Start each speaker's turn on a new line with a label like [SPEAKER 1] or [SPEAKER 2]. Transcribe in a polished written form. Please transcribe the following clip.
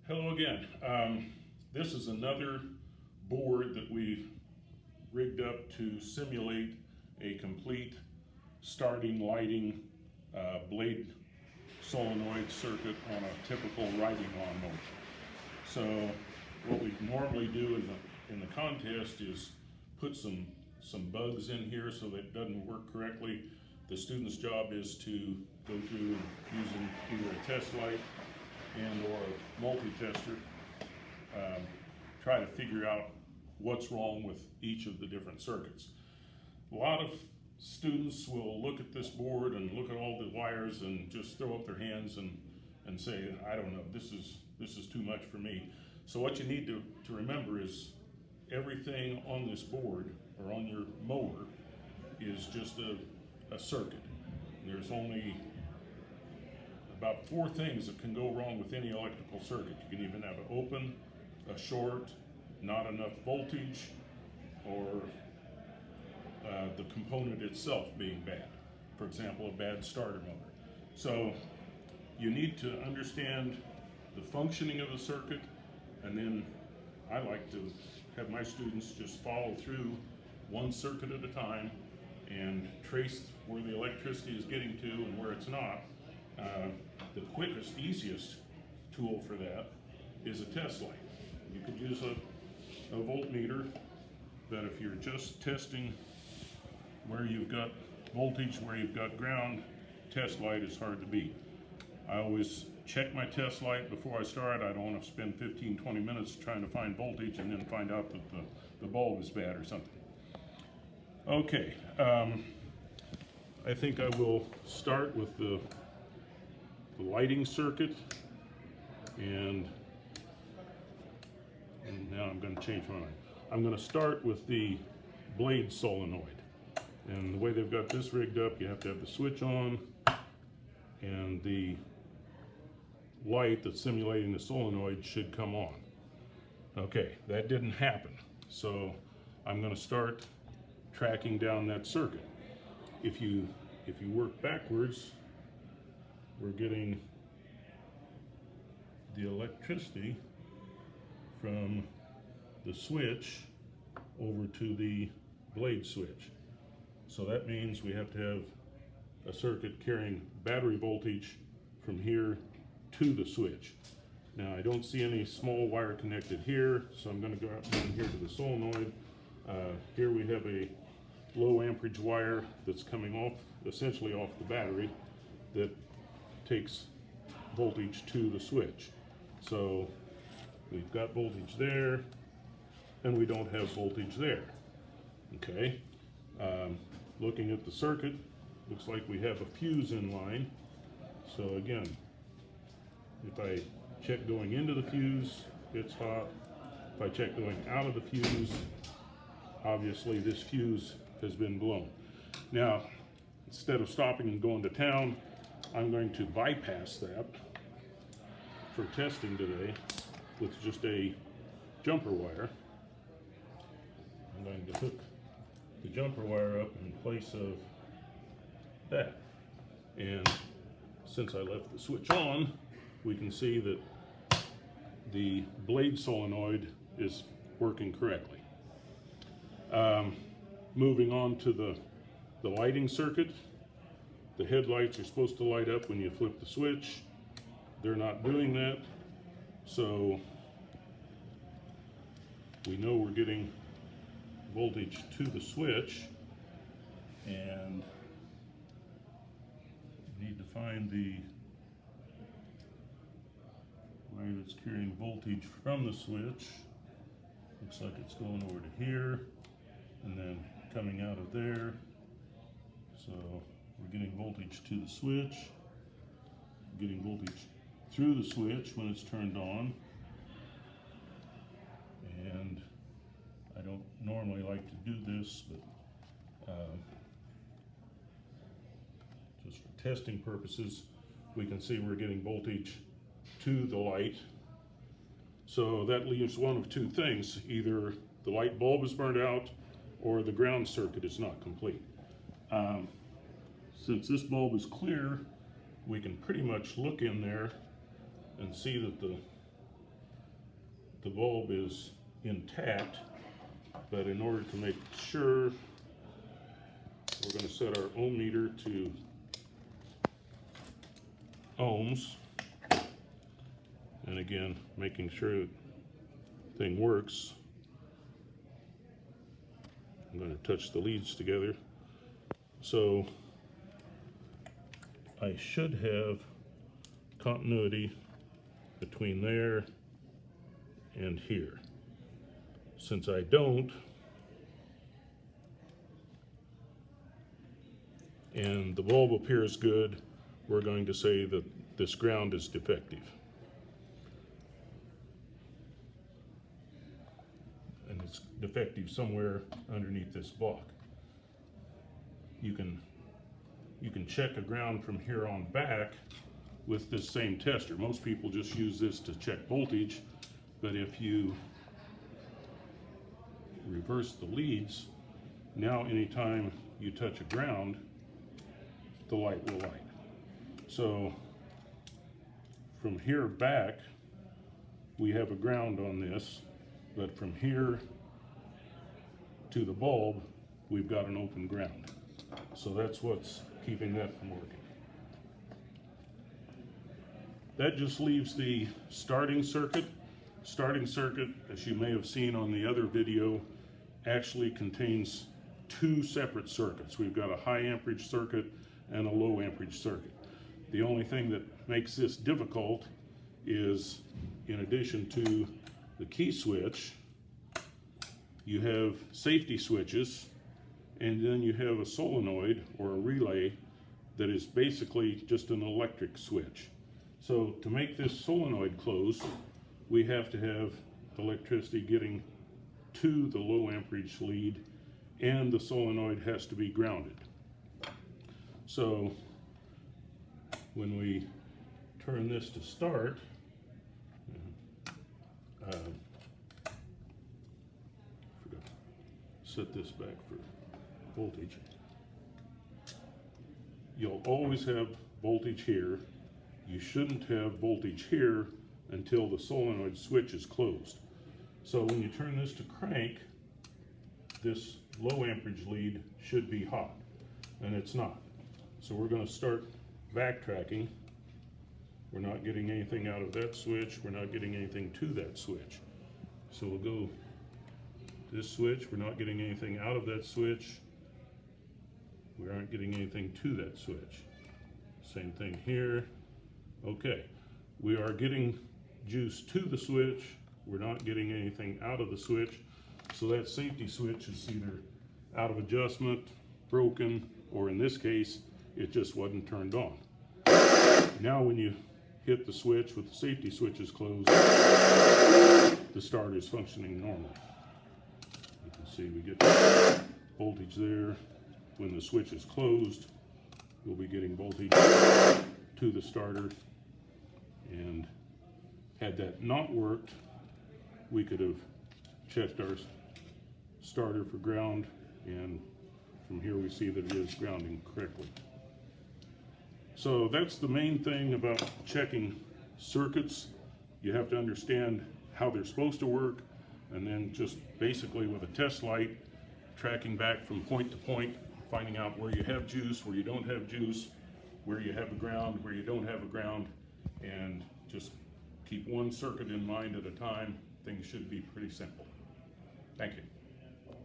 [SPEAKER 1] Hello again. This is another board that we've rigged up to simulate a complete starting, lighting, blade solenoid circuit on a typical riding lawnmower. So what we normally do in the contest is put some bugs in here so that it doesn't work correctly. The student's job is to go through using either a test light and or a multi-tester, try to figure out what's wrong with each of the different circuits. A lot of students will look at this board and look at all the wires and just throw up their hands and say, I don't know, this is too much for me. So what you need to remember is everything on this board or on your mower is just a circuit. There's only about 4 things that can go wrong with any electrical circuit. You can even have an open, a short, not enough voltage, or the component itself being bad. For example, a bad starter motor. So you need to understand the functioning of the circuit, and then I like to have my students just follow through one circuit at a time and trace where the electricity is getting to and where it's not. The quickest, easiest tool for that is a test light. You could use a voltmeter, but if you're just testing where you've got voltage, where you've got ground, test light is hard to beat. I always check my test light before I start. I don't want to spend 15-20 minutes trying to find voltage and then find out that the bulb is bad or something. Okay, I think I will start with the lighting circuit, and now I'm going to change my mind. I'm going to start with the blade solenoid, and the way they've got this rigged up, you have to have the switch on and the light that's simulating the solenoid should come on. Okay, that didn't happen, so I'm going to start tracking down that circuit. If you work backwards, we're getting the electricity from the switch over to the blade switch. So that means we have to have a circuit carrying battery voltage from here to the switch. Now I don't see any small wire connected here, so I'm going to go out down here to the solenoid. Here we have a low amperage wire that's coming off, essentially off the battery, that takes voltage to the switch. So we've got voltage there, and we don't have voltage there. Okay, looking at the circuit, looks like we have a fuse in line. So again, if I check going into the fuse, it's hot. If I check going out of the fuse, obviously this fuse has been blown. Now, instead of stopping and going to town, I'm going to bypass that for testing today with just a jumper wire. I'm going to hook the jumper wire up in place of that. And since I left the switch on, we can see that the blade solenoid is working correctly. Moving on to the lighting circuit. The headlights are supposed to light up when you flip the switch. They're not doing that, so we know we're getting voltage to the switch, and need to find the wire that's carrying voltage from the switch. Looks like it's going over to here and then coming out of there. So we're getting voltage to the switch, getting voltage through the switch when it's turned on. And I don't normally like to do this, but just for testing purposes, we can see we're getting voltage to the light. So that leaves one of 2 things. Either the light bulb is burned out or the ground circuit is not complete. Since this bulb is clear, we can pretty much look in there and see that the the bulb is intact, but in order to make sure, we're going to set our ohm meter to ohms, and again making sure the thing works. I'm going to touch the leads together, so I should have continuity between there and here. Since I don't, and the bulb appears good, we're going to say that this ground is defective. And it's defective somewhere underneath this block. You can check a ground from here on back with this same tester. Most people just use this to check voltage, but if you reverse the leads, now anytime you touch a ground, the light will light. So from here back, we have a ground on this, but from here to the bulb, we've got an open ground. So that's what's keeping that from working. That just leaves the starting circuit. Starting circuit, as you may have seen on the other video, actually contains two separate circuits. We've got a high amperage circuit and a low amperage circuit. The only thing that makes this difficult is, in addition to the key switch, you have safety switches, and then you have a solenoid or a relay that is basically just an electric switch. So to make this solenoid close, we have to have electricity getting to the low amperage lead, and the solenoid has to be grounded. So when we turn this to start, forgot to set this back for voltage. You'll always have voltage here. You shouldn't have voltage here until the solenoid switch is closed. So when you turn this to crank, this low amperage lead should be hot, and it's not. So we're going to start backtracking. We're not getting anything out of that switch. We're not getting anything to that switch. So we'll go this switch. We're not getting anything out of that switch. We aren't getting anything to that switch. Same thing here. Okay, we are getting juice to the switch. We're not getting anything out of the switch. So that safety switch is either out of adjustment, broken, or in this case, it just wasn't turned on. Now when you hit the switch with the safety switches closed, the starter is functioning normally. You can see we get voltage there. When the switch is closed, we'll be getting voltage to the starter. And had that not worked, we could have checked our starter for ground, and from here we see that it is grounding correctly. So that's the main thing about checking circuits. You have to understand how they're supposed to work, and then just basically with a test light, tracking back from point to point, finding out where you have juice, where you don't have juice, where you have a ground, where you don't have a ground, and just keep one circuit in mind at a time. Things should be pretty simple. Thank you.